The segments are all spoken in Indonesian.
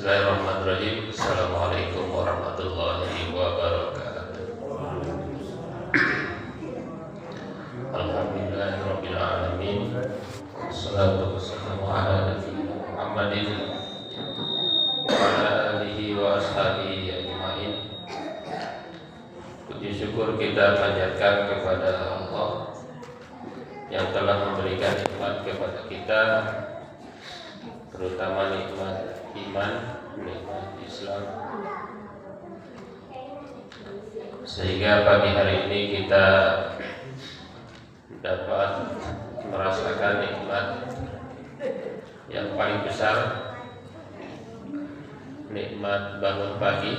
Bismillahirrahmanirrahim. Assalamualaikum warahmatullahi wabarakatuh. Alhamdulillahirabbil alamin. Wassalatu wassalamu ala nabiyyina Muhammadin wa ala alihi wa ashabihi ajmain. Puji syukur kita panjatkan kepada Allah yang telah memberikan nikmat kepada kita, terutama nikmat iman, nikmat Islam, sehingga pagi hari ini kita dapat merasakan nikmat yang paling besar, nikmat bangun pagi,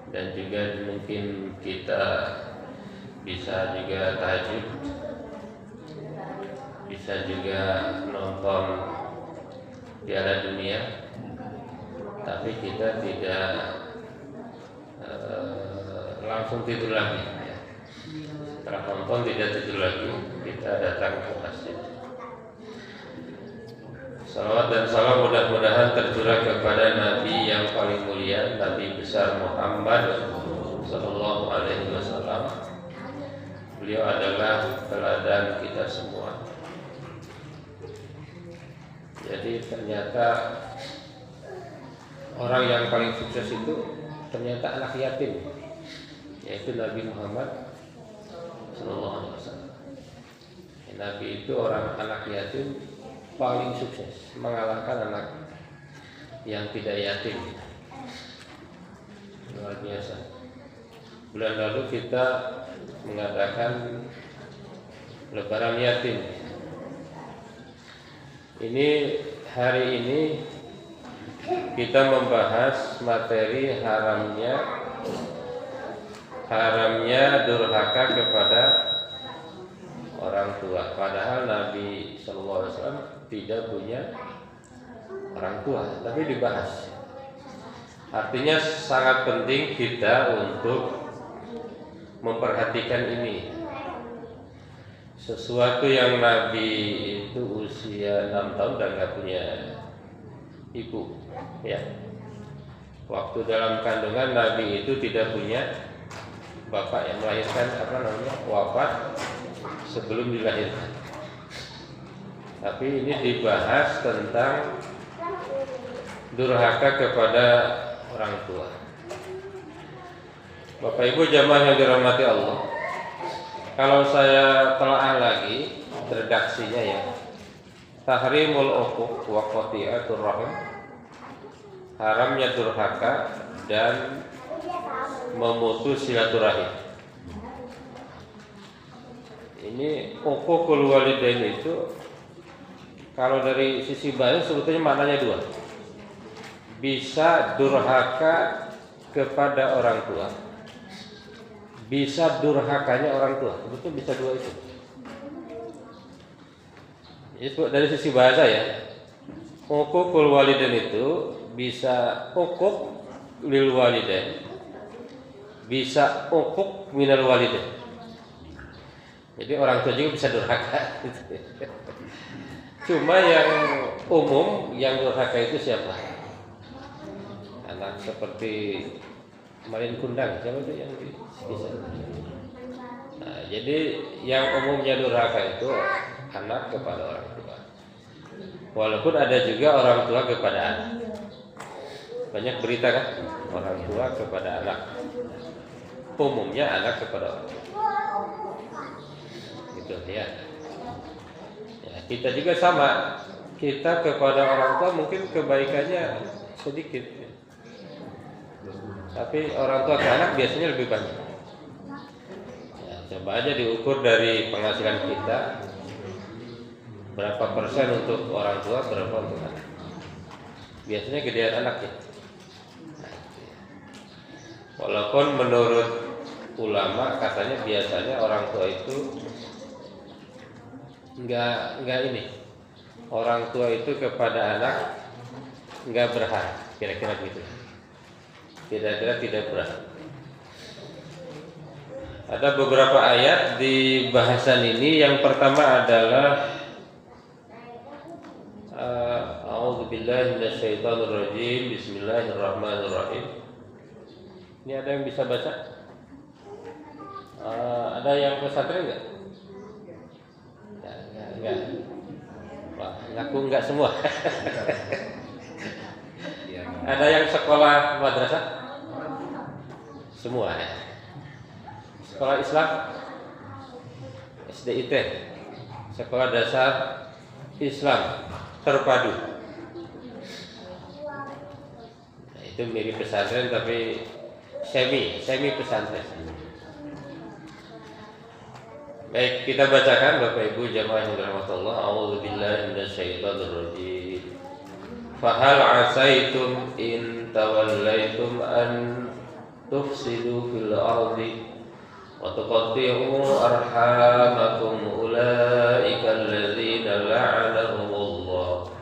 dan juga mungkin kita bisa juga tahajud, bisa juga nonton Piala Dunia, tapi kita tidak langsung tidur lagi. Setelah nonton tidak tidur lagi, kita datang ke masjid. Salawat dan salam mudah-mudahan tercurah kepada Nabi yang paling mulia, Nabi besar Muhammad Sallallahu Alaihi Wasallam. Beliau adalah teladan kita semua. Jadi ternyata orang yang paling sukses itu ternyata anak yatim, yaitu Nabi Muhammad Sallallahu Alaihi Wasallam. Nabi itu orang anak yatim paling sukses, mengalahkan anak yang tidak yatim. Luar biasa. Bulan lalu kita mengadakan Lebaran Yatim. Ini hari ini kita membahas materi haramnya durhaka kepada orang tua. Padahal Nabi Sallallahu Alaihi Wasallam tidak punya orang tua, tapi dibahas. Artinya sangat penting kita untuk memperhatikan ini. Sesuatu yang Nabi itu usia 6 tahun dan gak punya ibu, ya. Waktu dalam kandungan Nabi itu tidak punya bapak yang melahirkan, wafat sebelum dilahirkan. Tapi ini dibahas tentang durhaka kepada orang tua. Bapak Ibu jamaah yang dirahmati Allah, kalau saya telaah lagi redaksinya ya, tahrimul uquq wa qati'atur rahim, haramnya durhaka dan memutus silaturahim. Ini uququl walidain itu kalau dari sisi bahasa sebetulnya maknanya dua. Bisa durhaka kepada orang tua, bisa durhakanya orang tua. Sebetulnya bisa dua itu. Itu dari sisi bahasa ya. Uququl walidain itu bisa uquq lil walidain, bisa uquq minal walidain. Jadi orang tua juga bisa durhaka. Cuma yang umum yang durhaka itu siapa? Anak seperti Malin Kundang, siapa itu yang bisa? Nah, jadi yang umumnya durhaka itu anak kepada orang tua. Walaupun ada juga orang tua kepada anak. Banyak berita kan, orang tua kepada anak. Umumnya anak kepada orang tua. Gitu ya. Ya, kita juga sama. Kita kepada orang tua mungkin kebaikannya sedikit. Tapi orang tua ke anak biasanya lebih banyak. Ya, coba aja diukur dari penghasilan kita, berapa persen untuk orang tua, berapa untuk anak. Biasanya gedean anak ya. Walaupun menurut ulama katanya biasanya orang tua itu enggak ini. Orang tua itu kepada anak enggak berhak, kira-kira gitu. Kira-kira tidak berhak. Ada beberapa ayat di bahasan ini. Yang pertama adalah A'udzu billahi minasyaitonir rajim. Bismillahirrahmanirrahim. Ini ada yang bisa baca? Ada yang pesantren enggak? Enggak. Wah, ngaku enggak semua. Ada yang sekolah madrasah? Semua ya. Sekolah Islam? SDIT, Sekolah Dasar Islam Terpadu. Nah, itu mirip pesantren tapi semi pesantren. Baik, kita bacakan Bapak Ibu jamaah yang dirahmati Allah. A'udzu billahi minasyaitonir rajim. Fahal asaitum in tawallaitum an tufsidu fil ardi wa tuqatti'u arhamakum ulaika alladzina la'anahumullah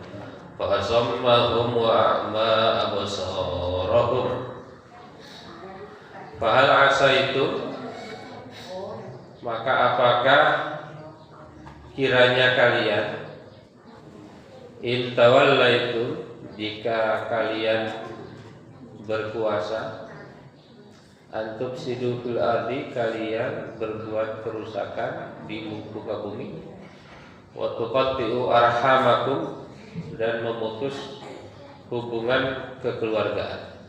fa asammahum wa a'ma absarahum. Fahal asaitum, maka apakah kiranya kalian, in tawallaitum, jika kalian berkuasa, antufsidu fil ardi, kalian berbuat kerusakan di muka bumi, wa tuqatti'u arhamakum, dan memutus hubungan kekeluargaan.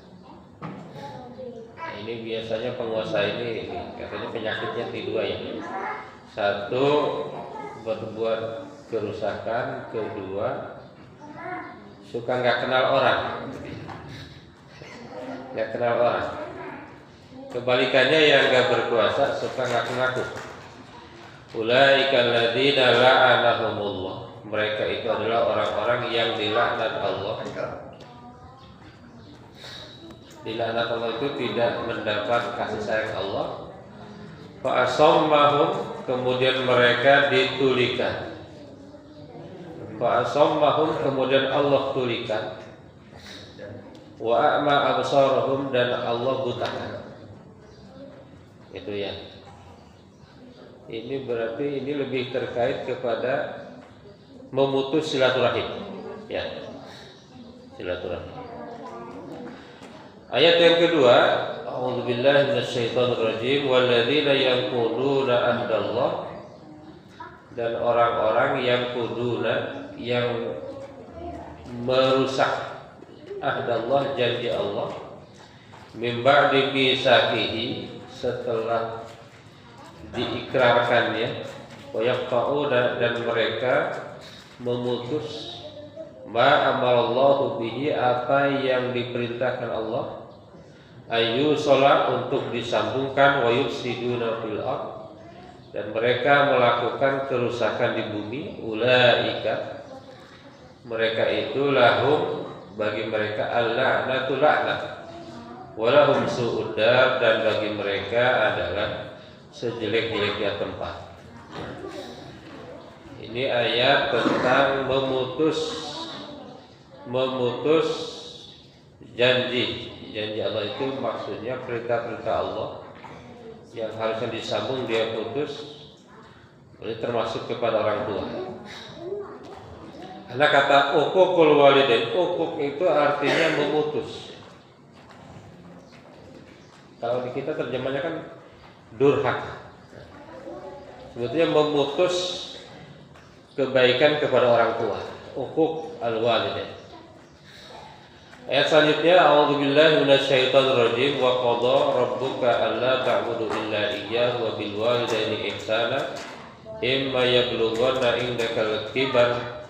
Nah, ini biasanya penguasa ini katanya penyakitnya dua ya. Satu, berbuat kerusakan. Kedua, suka nggak kenal orang. Nggak kenal orang. Kebalikannya yang nggak berkuasa suka ngaku-ngaku. Ulaika alladzina la'anahumullah. Mereka itu adalah orang-orang yang dilaknat Allah. Dilaknat Allah itu tidak mendapat kasih sayang Allah. Fa asammahum, kemudian mereka ditulikan. Fa asammahum, kemudian Allah tulikan. Wa a'ma absarahum, dan Allah butakan. Itu ya. Ini berarti ini lebih terkait kepada memutus silaturahim. Ya. Silaturahim. Ayat yang kedua, A'udzu billahi minasyaitonir rajim. Walladzina yanquduna ahdallah, dan orang-orang yang kuduna, yang merusak ahdallah, janji Allah, min ba'di misaqihi, setelah diikrarkannya, wa yaqta'una, dan mereka memutus ma amarallahu bihi, apa yang diperintahkan Allah, ayu sholat, untuk disambungkan, wa yufsiduna fil ard, dan mereka melakukan kerusakan di bumi. Ulaika, mereka itu, lahum, bagi mereka, al-la'natu, laknat, walahum su'ud dar, dan bagi mereka adalah sejelek-jeleknya tempat. Ini ayat tentang memutus janji Allah. Itu maksudnya perintah-perintah Allah yang harusnya disambung dia putus. Ini termasuk kepada orang tua. Karena kata uququl walidain, uquq itu artinya memutus. Kalau di kita terjemahnya kan durhaka. Sebetulnya memutus kebaikan kepada orang tua. Uquq al-walidain. Ayat selanjutnya, A'udzu billahi minasyaitonir rajim. Wa qadha rabbuka alla ta'budu illa iyyahu wa bil walidaini ihsana imma yablughanna indakal kibar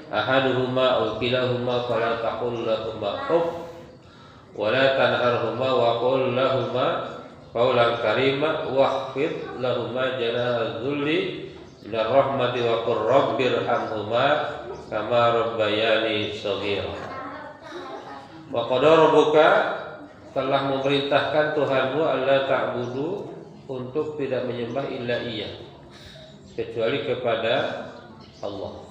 ahaduhuma aw kilahuma fala taqul lahumā uff wa la tanharhuma wa qul lahumā qawlan karīma wakhfid lahumā janāha dzulli minar rahmati wa qur rabbirhamhumā kamā rabbayani shaghīra. Wa qadara rabbuka, telah memerintahkan Tuhanmu, alla ta'budu, untuk tidak menyembah illa Iya, kecuali kepada Allah.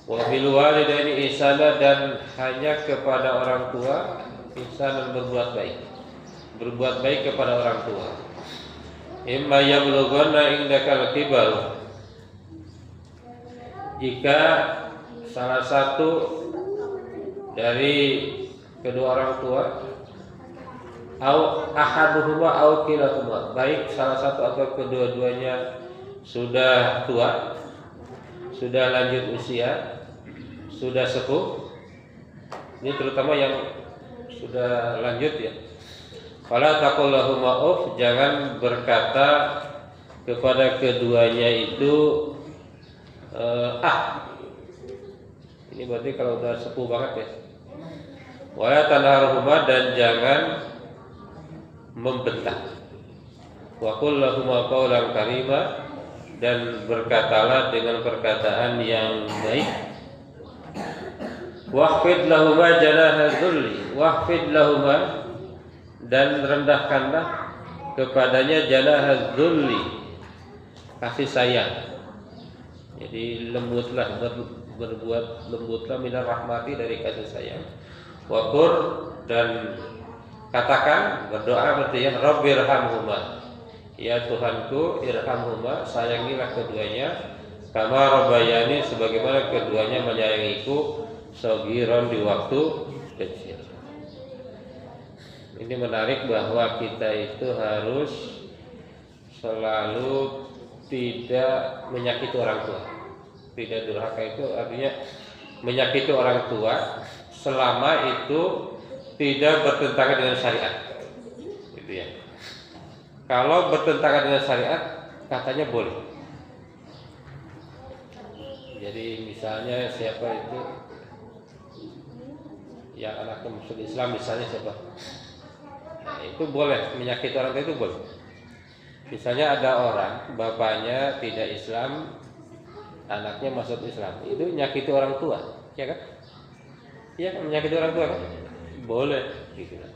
Wa bil walidaini ihsana, dan hanya kepada orang tua ihsanan, berbuat baik kepada orang tua. Imma yablughanna indakal kibar, jika salah satu dari kedua orang tua, au ahaduhuma au kilahuma, baik salah satu atau kedua-duanya sudah tua, sudah lanjut usia, sudah sepuh. Ini terutama yang sudah lanjut ya. Fala taqul lahuma uff, jangan berkata kepada keduanya itu Ini berarti kalau udah sepuh banget ya. Wala tanharhuma, dan jangan membentak. Wa qul lahuma qawlan karima, dan berkatalah dengan perkataan yang baik. Wahfid lahuma janaha dzulli, wahfid lahuma, dan rendahkanlah kepadanya janaha dzulli, kasih sayang. Jadi lembutlah, berbuat lembutlah minar rahmati, dari kasih sayang. Waqur, dan katakan, berdoa berarti ya, Rabbirhamhuma, ya Tuhanku, irhamhuma, sayangilah keduanya, kama rabbayani, sebagaimana keduanya menyayangiku, shagiran, di waktu kecil. Ini menarik bahwa kita itu harus selalu tidak menyakiti orang tua. Tidak durhaka itu artinya menyakiti orang tua selama itu tidak bertentangan dengan syariat. Gitu ya. Kalau bertentangan dengan syariat, katanya boleh. Jadi misalnya siapa itu yang anaknya masuk Islam, misalnya siapa, nah, itu boleh menyakiti orang tua, itu boleh. Misalnya ada orang bapaknya tidak Islam, anaknya masuk Islam, itu menyakiti orang tua, ya kan? Iya kan, menyakiti orang tua kan? Boleh, gitu kan?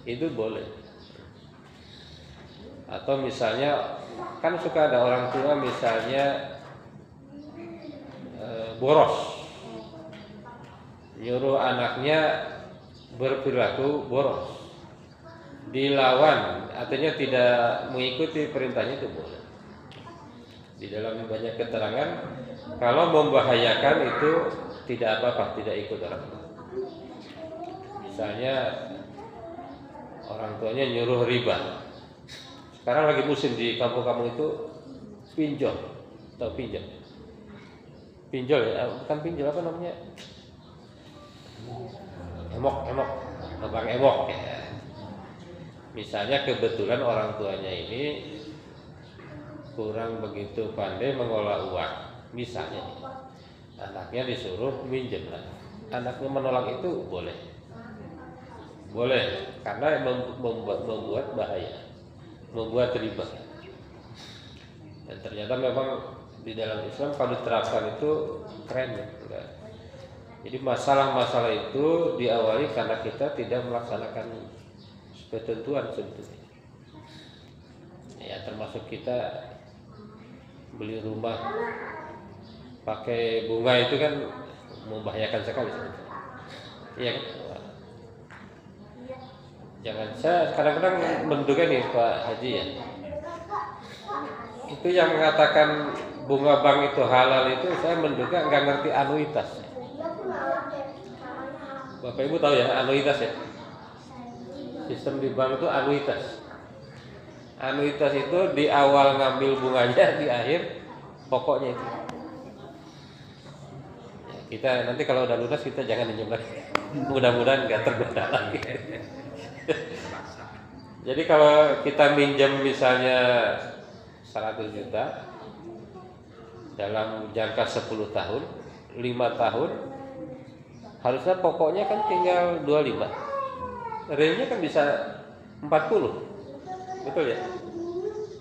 Itu boleh. Atau misalnya kan suka ada orang tua misalnya boros, nyuruh anaknya berperilaku boros, dilawan, artinya tidak mengikuti perintahnya, itu boleh. Di dalam banyak keterangan, kalau membahayakan itu tidak apa-apa, tidak ikut orang tua. Misalnya orang tuanya nyuruh riba. Sekarang lagi musim di kampung-kampung itu pinjol, atau pinjol. Pinjol ya, bukan pinjol, apa namanya? Abang emok ya. Misalnya kebetulan orang tuanya ini kurang begitu pandai mengolah uang, misalnya anaknya disuruh minjem, anaknya menolak, itu boleh, karena membuat bahaya, membuat riba. Dan ternyata memang di dalam Islam kalau diterapkan itu keren ya. Jadi masalah-masalah itu diawali karena kita tidak melaksanakan ketentuan sebetulnya. Ya, termasuk kita beli rumah pakai bunga itu kan membahayakan sekali sebetulnya. Iya kan? Jangan, saya kadang-kadang menduga nih Pak Haji ya, itu yang mengatakan bunga bank itu halal itu, saya menduga nggak ngerti anuitas. Bapak Ibu tahu ya anuitas ya? Sistem di bank itu anuitas. Anuitas itu di awal ngambil bunganya, di akhir pokoknya itu. Ya, kita nanti kalau udah lunas kita jangan minjem lagi. Mudah-mudahan nggak tergoda lagi. Jadi kalau kita minjem misalnya 100 juta dalam jangka 10 tahun, 5 tahun, harusnya pokoknya kan tinggal 25. Realnya kan bisa 40. Betul ya?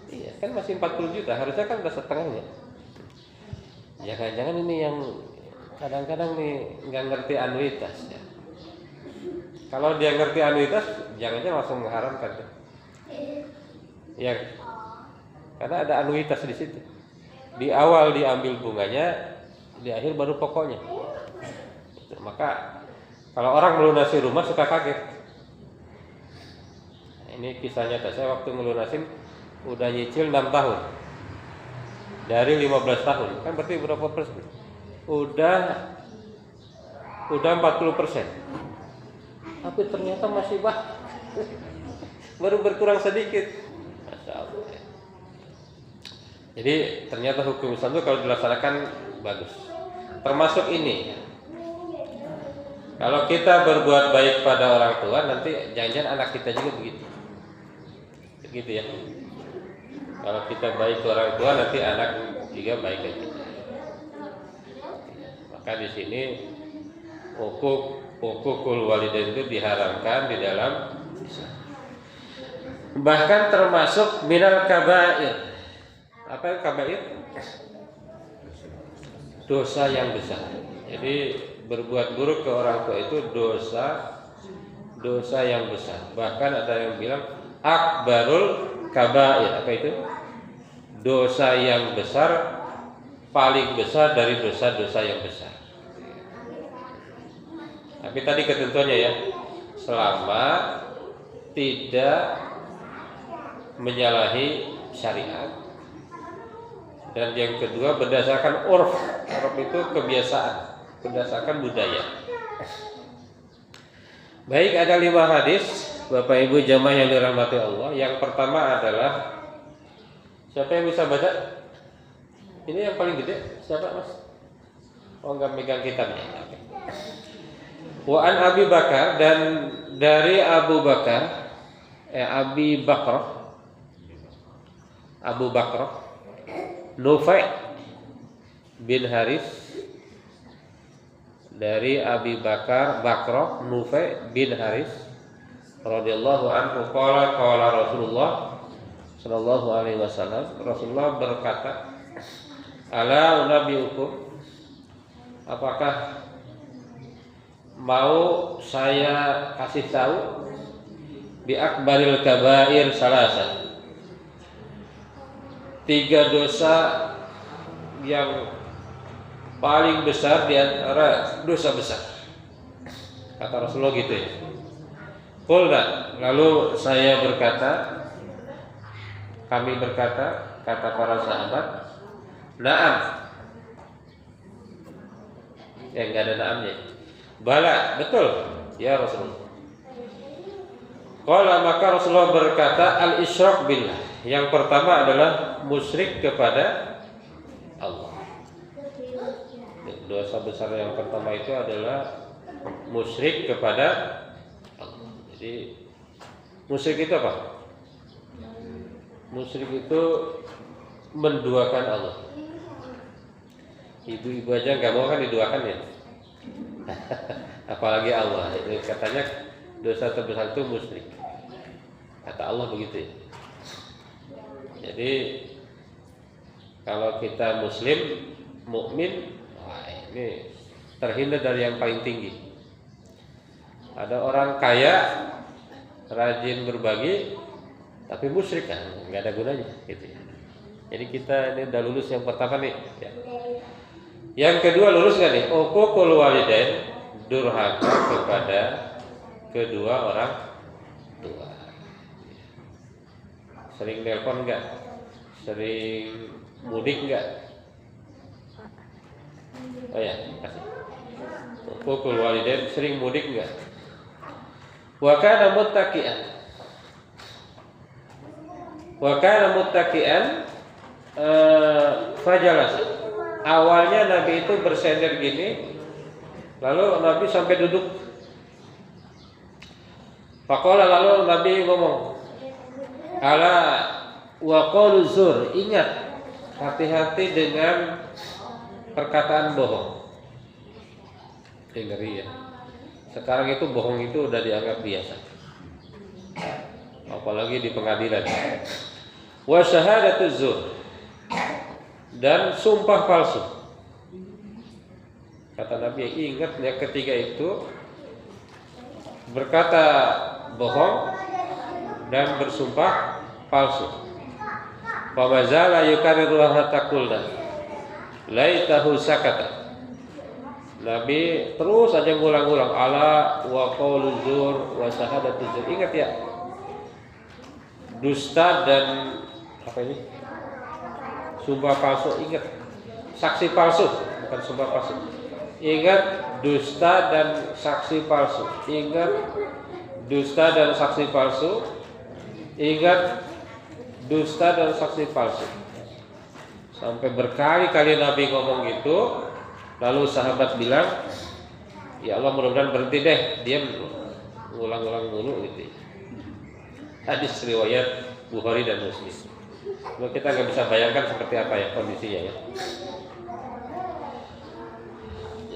Iya, kan masih 40 juta, harusnya kan udah setengahnya. Jangan-jangan ini yang kadang-kadang nih nggak ngerti anuitas ya. Kalau dia ngerti anuitas, jangan-jangan langsung mengharamkan ya. Ya, karena ada anuitas di situ. Di awal diambil bunganya, di akhir baru pokoknya. Maka kalau orang melunasi rumah suka kaget. Ini kisah nyata, saya waktu melunasin udah nyicil 6 tahun dari 15 tahun, kan berarti berapa persen? Udah udah 40%. Tapi ternyata masih baru berkurang sedikit. Masya Allah. Jadi ternyata hukum Islam itu kalau dilaksanakan bagus. Termasuk ini. Kalau kita berbuat baik pada orang tua, nanti jangan-jangan anak kita juga begitu. Begitu ya. Kalau kita baik ke orang tua, nanti anak juga baik ke kita. Maka di sini hukukul walidain itu diharamkan di dalam Islam. Bahkan termasuk minal kabair. Apa yang kabair? Dosa yang besar. Jadi berbuat buruk ke orang tua itu dosa yang besar. Bahkan ada yang bilang akbarul kabair. Apa itu? Dosa yang besar, paling besar dari dosa-dosa yang besar. Tapi tadi ketentuannya ya, selama tidak menyalahi syariat. Dan yang kedua berdasarkan urf itu kebiasaan, berdasarkan budaya. Baik, ada 5 hadis Bapak Ibu jamaah yang dirahmati Allah. Yang pertama adalah, siapa yang bisa baca? Ini yang paling gede siapa Mas? Oh, enggak megang kitabnya. Wa an Abi Bakar, dan dari Abu Bakar Abu Bakar Nufai bin Haris, dari Abi Bakar Nufai bin Haris radhiyallahu anhu qala Rasulullah sallallahu alaihi wasallam, Rasulullah berkata, ala unabbiukum, apakah mau saya kasih tahu bi akbaril kabair salasa, 3 dosa yang paling besar di antara dosa besar. Kata Rasulullah gitu ya. Qulna, lalu saya berkata, kami berkata, kata para sahabat, na'am. Enggak ada na'amnya. Bala, betul ya Rasulullah. Qala, maka Rasulullah berkata, al-isyrak billah. Yang pertama adalah musyrik kepada Allah. Dosa besar yang pertama itu adalah musyrik kepada Allah. Jadi musyrik itu apa? Musyrik itu menduakan Allah. Ibu-ibu aja nggak mau kan diduakan ya. Apalagi Allah. Jadi katanya dosa terbesar itu musyrik. Kata Allah begitu ya. Jadi kalau kita muslim, mukmin, wah ini terhindar dari yang paling tinggi. Ada orang kaya, rajin berbagi, tapi musyrik kan, nggak ada gunanya, gitu ya. Jadi kita ini udah lulus yang pertama nih. Ya. Yang kedua lulus nggak nih? Uququl walidain, durhaka kepada kedua orang tua. Sering telepon enggak? Sering mudik enggak? Oh ya, kasih. Uququl walidain, sering mudik enggak? Wa kana muttaqian fajalasa. Awalnya Nabi itu bersender gini, lalu Nabi sampai duduk. Faqala, lalu Nabi ngomong, ala wa qaulu zur, ingat, hati-hati dengan perkataan bohong. Ngeri ya. Sekarang itu bohong itu udah dianggap biasa. Apalagi di pengadilan. Wa syahadatuz zur, dan sumpah palsu. Kata Nabi, ingat ya, ketiga itu berkata bohong dan bersumpah palsu. Famazala yukarriruha hatta qulna laitahu sakata. Nabi terus saja ngulang-ulang ala wa qaulu zur wa syahadatu zur. Ingat ya, dusta dan apa ini? Sumpah palsu. Ingat, saksi palsu, bukan sumpah palsu. Ingat dusta dan saksi palsu. Ingat dusta dan saksi palsu. Ingat dusta dan saksi palsu. Sampai berkali-kali Nabi ngomong gitu. Lalu sahabat bilang, ya Allah mudah-mudahan berhenti deh. Dia ngulang-ulang dulu gitu. Hadis riwayat Bukhari dan Muslim. Kalau kita nggak bisa bayangkan seperti apa ya kondisinya ya.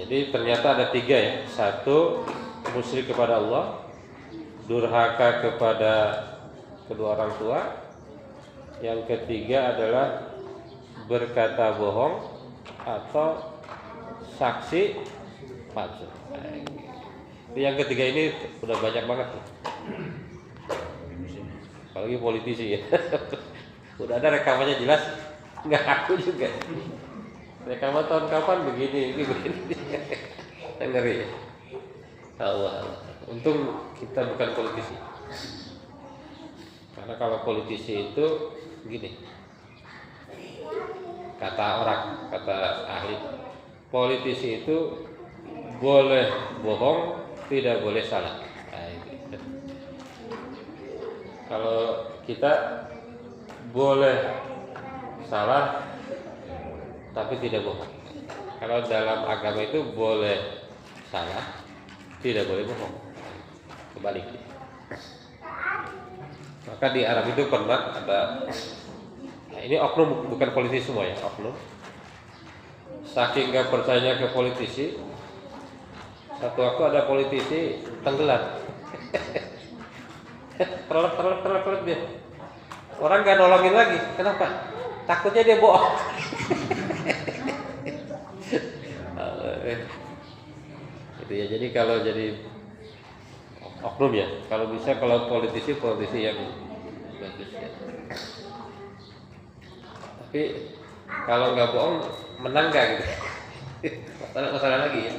Jadi ternyata ada 3 ya. 1, musyrik kepada Allah, durhaka kepada kedua orang tua. Yang ketiga adalah berkata bohong atau saksi palsu. Yang ketiga ini udah banyak banget. Apalagi politisi ya. Udah ada rekamannya jelas, nggak aku juga. Rekaman tahun kapan begini, ini begini. Ngeri ya. Allah. Untung kita bukan politisi. Karena kalau politisi itu begini. Kata orang, kata ahli, politisi itu boleh bohong, tidak boleh salah. Nah, gitu. Kalau kita boleh salah tapi tidak bohong. Kalau dalam agama itu boleh salah, tidak boleh bohong. Kebalik. Maka di Arab itu pernah ada, nah ini oknum, bukan politisi semua ya, oknum. Saking gak percaya ke politisi, satu waktu ada politisi tenggelam. Terlep dia. Orang gak nolongin lagi. Kenapa? Takutnya dia bohong. Itu ya. Jadi kalau jadi oknum ya, kalau bisa kalau politisi yang bagus ya. Tapi kalau nggak bohong menang nggak gitu. Masalah lagi ya.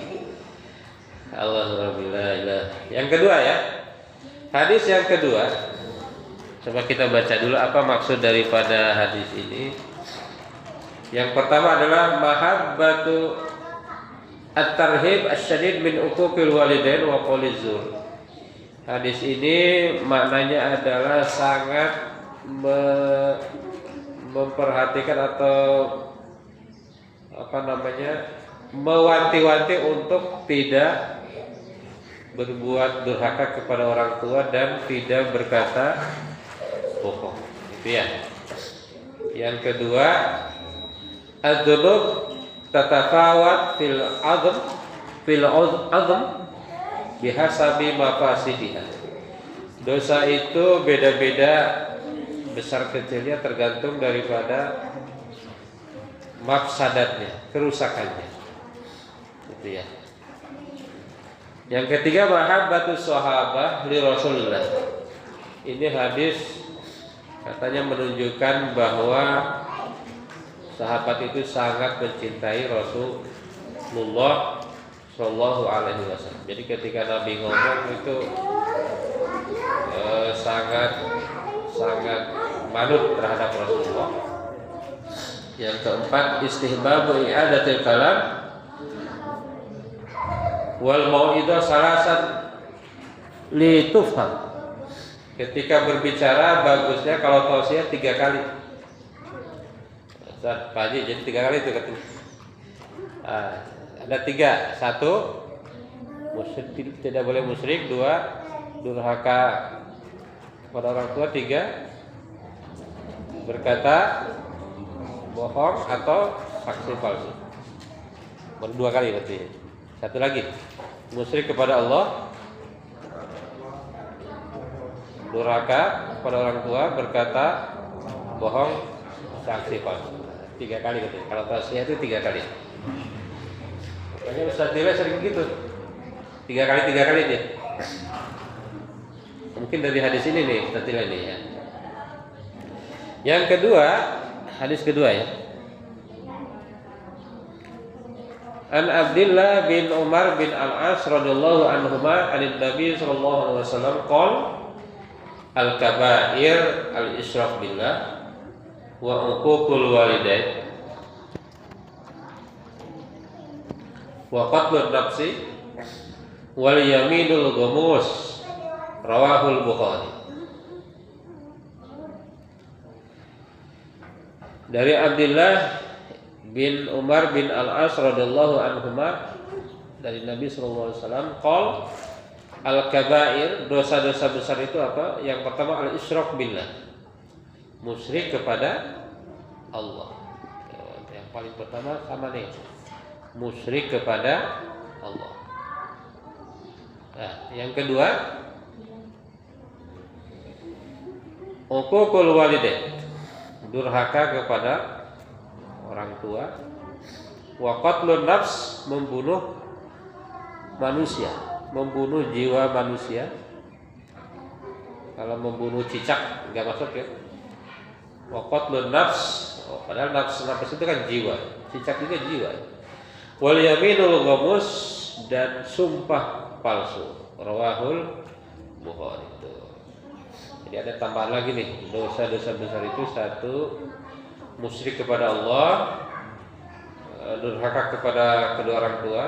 Alhamdulillah. Yang kedua ya, hadis yang kedua. Coba kita baca dulu apa maksud daripada hadis ini. Yang pertama adalah mahabbatu at-tarhib asy-syadid min uquqil walidain wa qauliz zur. Hadis ini maknanya adalah sangat memperhatikan atau mewanti-wanti untuk tidak berbuat durhaka kepada orang tua dan tidak berkata bohong. Itu ya. Yang kedua, adzunub tatafawat fil azm bihasabi mafasidiha. Dosa itu beda-beda besar kecilnya tergantung daripada mafsadatnya, kerusakannya. Itu ya. Yang ketiga, mahabbatus sahabah li Rasulillah. Ini hadis katanya menunjukkan bahwa sahabat itu sangat mencintai Rasulullah Shallallahu Alaihi Wasallam. Jadi ketika Nabi ngomong itu sangat manut terhadap Rasulullah. Yang keempat, istihbabu i'adatil kalam wal mau'idah salasan li tufham. Ketika berbicara bagusnya kalau tausiah 3 kali. Ustaz Pak Haji, jadi 3 kali itu katanya. Ada 3. 1, musyrik, tidak boleh musyrik. 2, durhaka kepada orang tua. 3, berkata bohong atau saksi palsu. Baru 2 kali berarti. 1 lagi, musyrik kepada Allah, durhaka kepada orang tua, berkata bohong, saksi palsu. 3 kali katanya. Kalau tausiah itu 3 kali. Makanya Ustaz Dila sering gitu. 3 kali dia. Mungkin dari hadis ini nih Ustaz Dila nih ya. Yang kedua, hadis kedua ya. An Abdullah bin Umar bin Al-As radhiyallahu anhuma anin Nabi sallallahu alaihi wasallam qol al-kaba'ir al-isyraf billah wa uququl walidain wa qatlun nafsi wal yaminul ghamus. Rawahul Bukhari. Dari Abdullah bin Umar bin Al-As radhiyallahu anhuma dari Nabi sallallahu alaihi wasallam qol al-kabair, dosa-dosa besar itu apa? Yang pertama al-isyrak billah, musyrik kepada Allah. Yang paling pertama sama nih, musyrik kepada Allah. Nah, yang kedua uququl walidain, durhaka kepada orang tua. Wa qatlun nafs, membunuh manusia, membunuh jiwa manusia. Kalau membunuh cicak enggak masuk ya. Wa qatlun nafs, padahal nafs itu kan jiwa, cicak juga jiwa. Wal yaminul ghamus, dan sumpah palsu. Rawahul Bukhari. Jadi ada tambahan lagi nih, dosa-dosa besar itu satu, musyrik kepada Allah, durhaka kepada kedua orang tua,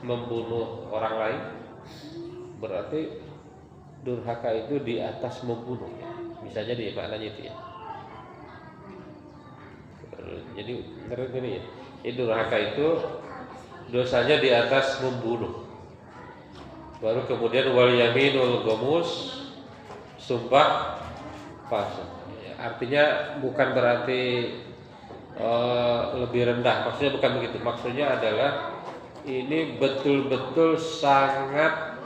membunuh orang lain. Berarti durhaka itu di atas membunuh ya. Bisa jadi maknanya itu ya. Jadi ngeri ya. Durhaka itu dosanya di atas membunuh. Baru kemudian wal yaminul ghamus, sumpah palsu. Artinya bukan berarti lebih rendah. Maksudnya bukan begitu. Maksudnya adalah ini betul-betul sangat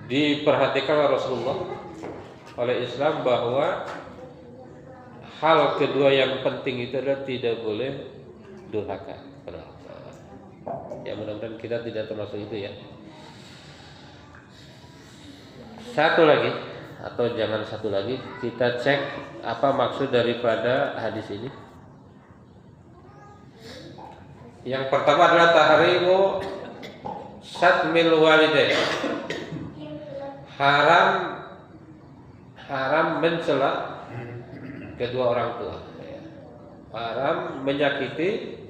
diperhatikan oleh Rasulullah, oleh Islam, bahwa hal kedua yang penting itu adalah tidak boleh durhaka. Ya mudah-mudahan kita tidak termasuk itu ya. Satu lagi, atau jangan satu lagi, kita cek apa maksud daripada hadis ini. Yang pertama adalah tahrimu satmil walidain, haram mencela kedua orang tua, haram menyakiti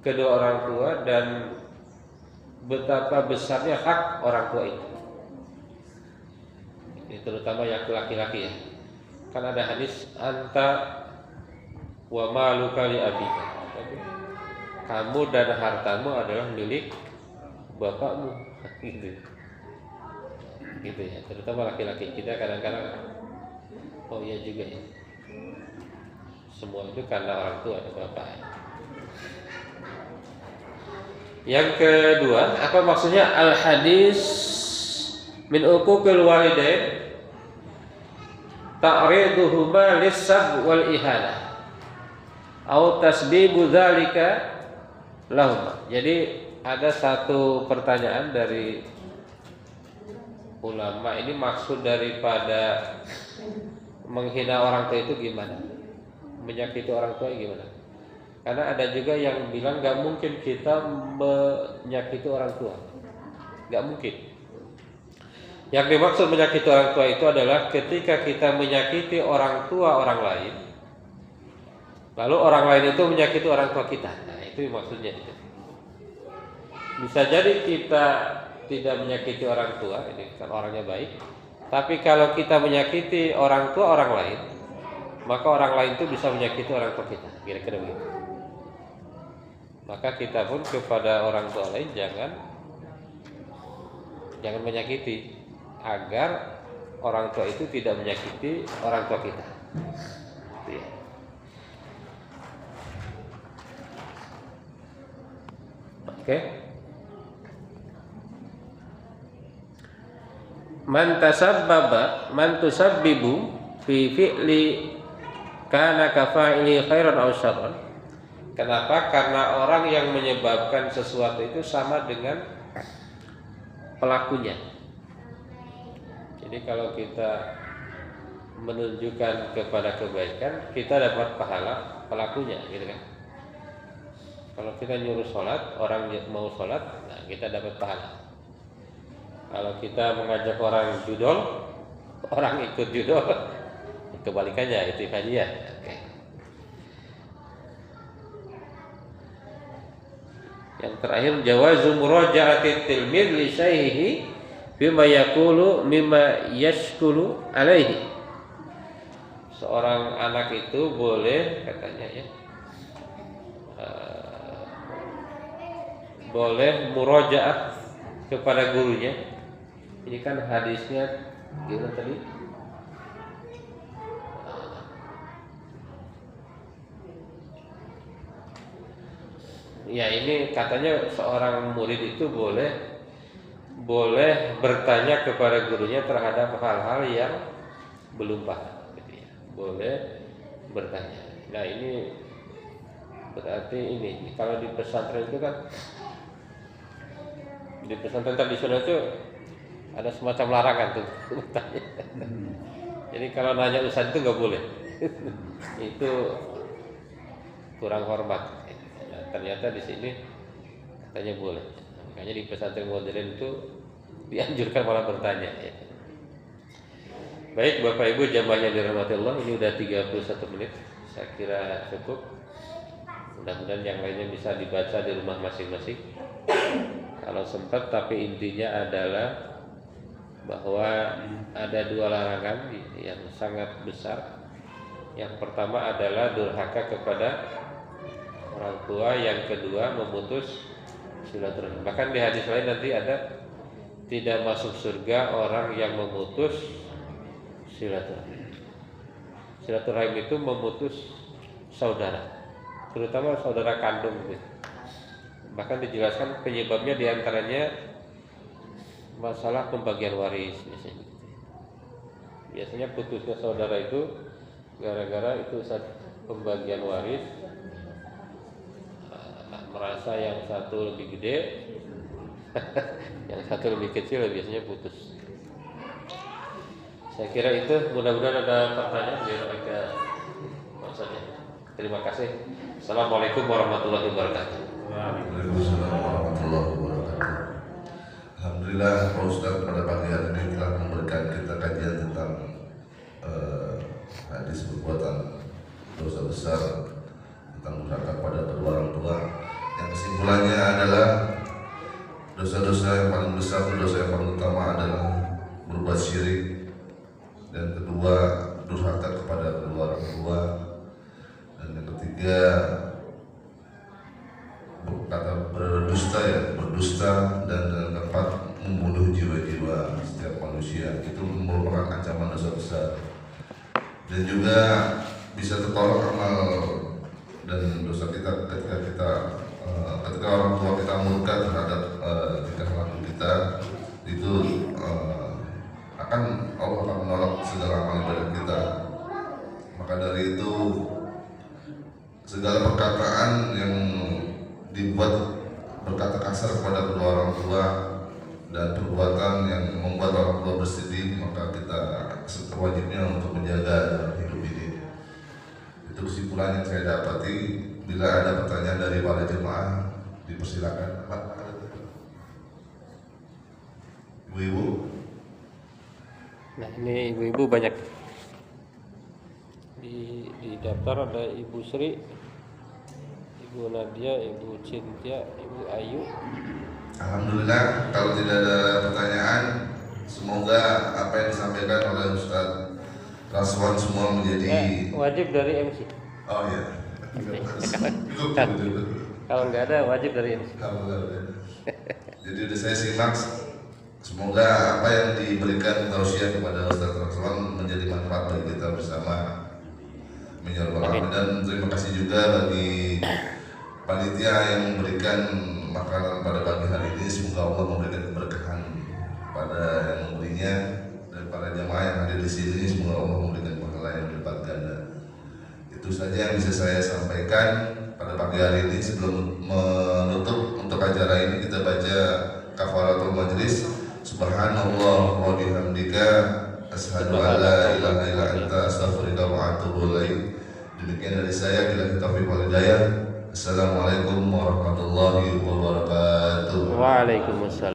kedua orang tua, dan betapa besarnya hak orang tua itu. Terutama yang laki-laki ya. Kan ada hadis anta wa maluka li abika. Kamu dan hartamu adalah milik bapakmu. Gitu. Gitu ya. Terutama laki-laki, kita kadang-kadang oh iya juga ya. Semua itu karena orang tua dan bapak. Yang kedua, apa maksudnya al hadis min uquqil walidain ta'riduhuma lis-sab wal ihana au tasbibu dzalika lahum. Jadi ada satu pertanyaan dari ulama, ini maksud daripada menghina orang tua itu gimana? Menyakiti orang tua gimana? Karena ada juga yang bilang gak mungkin kita menyakiti orang tua. Gak mungkin. Yang dimaksud menyakiti orang tua itu adalah ketika kita menyakiti orang tua orang lain, lalu orang lain itu menyakiti orang tua kita. Nah, itu maksudnya itu. Bisa jadi kita tidak menyakiti orang tua, ini kan orangnya baik. Tapi kalau kita menyakiti orang tua orang lain, maka orang lain itu bisa menyakiti orang tua kita. Kira-kira begitu. Maka kita pun kepada orang tua lain jangan menyakiti, agar orang tua itu tidak menyakiti orang tua kita. Ya. Oke. Man tusabbibu fi fi'li kana kafa'ili khairan aw syarran. Kenapa? Karena orang yang menyebabkan sesuatu itu sama dengan pelakunya. Jadi kalau kita menunjukkan kepada kebaikan, kita dapat pahala pelakunya, gitu kan? Kalau kita nyuruh sholat, orang mau sholat, nah kita dapat pahala. Kalau kita mengajak orang judol, orang ikut judol, kebalikannya itu hadiah. Oke. Yang terakhir jawazu muraja'ati tilmid li syaihi bima yaqulu mimma yashkulu alaihi. Seorang anak itu boleh katanya ya boleh murajaah kepada gurunya. Ini kan hadisnya gimana tadi? Ya ini katanya seorang murid itu boleh bertanya kepada gurunya terhadap hal-hal yang belum paham. Boleh bertanya. Nah ini berarti ini kalau di pesantren itu kan di pesantren tradisional itu ada semacam larangan tuh bertanya. Jadi kalau nanya ustaz itu nggak boleh. Itu kurang hormat. Nah, ternyata di sini katanya boleh. Makanya di pesantren modern itu dianjurkan malah bertanya. Ya. Baik Bapak Ibu jamaah yang dirahmati Allah, ini udah 31 menit. Saya kira cukup. Mudah-mudahan yang lainnya bisa dibaca di rumah masing-masing. Kalau sempat, tapi intinya adalah bahwa ada dua larangan yang sangat besar. Yang pertama adalah durhaka kepada orang tua, yang kedua memutus silaturahim. Bahkan di hadis lain nanti ada tidak masuk surga orang yang memutus silaturahim. Silaturahim itu memutus saudara, terutama saudara kandung. Bahkan dijelaskan penyebabnya diantaranya masalah pembagian waris biasanya. Biasanya putusnya saudara itu gara-gara itu saat pembagian waris merasa yang satu lebih gede, yang satu lebih kecil, biasanya putus. Saya kira itu, mudah-mudahan ada pertanyaan dari mereka. Maksudnya, terima kasih. Assalamualaikum warahmatullahi wabarakatuh. Waalaikumsalam warahmatullahi wabarakatuh. Alhamdulillah Pak Ustaz pada pagi hari ini telah memberikan kita kajian tentang hadis perbuatan dosa besar tentang durhaka pada kedua orang tua. Yang kesimpulannya adalah dosa-dosa yang paling besar, dosa yang paling utama adalah berbuat syirik. Dan kedua, durhaka kepada kedua orang tua. Dan yang ketiga, berdusta dan yang keempat, membunuh jiwa-jiwa setiap manusia. Itu merupakan ancaman dosa besar. Dan juga bisa tertolak amal dan dosa kita ketika orang tua kita murka terhadap tingkah laku kita, itu Allah akan menolak segala amal ibadah kita. Maka dari itu segala perkataan yang dibuat berkata kasar kepada kedua orang tua dan perbuatan yang membuat orang tua bersedih, maka kita wajibnya untuk menjaga hidup ini. Itu kesimpulan yang saya dapati. Bila ada pertanyaan dari para jemaah, dipersilakan. Ibu-ibu. Nah ini ibu-ibu banyak di daftar. Ada Ibu Sri, Ibu Nadia, Ibu Cintia, Ibu Ayu. Alhamdulillah, kalau tidak ada pertanyaan, semoga apa yang disampaikan oleh Ustaz Raswan semua menjadi wajib dari MC. Oh iya. Kalau nggak ada wajib dari MC. Jadi udah saya simak. Semoga apa yang diberikan tausiah kepada Ustaz Raswan menjadi manfaat bagi kita bersama. Dan terima kasih juga bagi panitia yang memberikan makanan pada pagi hari ini. Semoga Allah memberikan keberkahan pada yang memberinya dan para jamaah yang hadir di sini. Semoga Allah memberikan pahala yang berlipat ganda. Itu saja yang bisa saya sampaikan pada pagi hari ini. Sebelum menutup untuk acara ini, kita baca kafaratul majlis. Subhanallah wa bihamdika asyhadu an la ilaha illa anta astaghfiruka wa atubu ilaik. Demikian dari saya, bila taufiq wal hidayah. Assalamualaikum warahmatullahi wabarakatuh. Waalaikumsalam.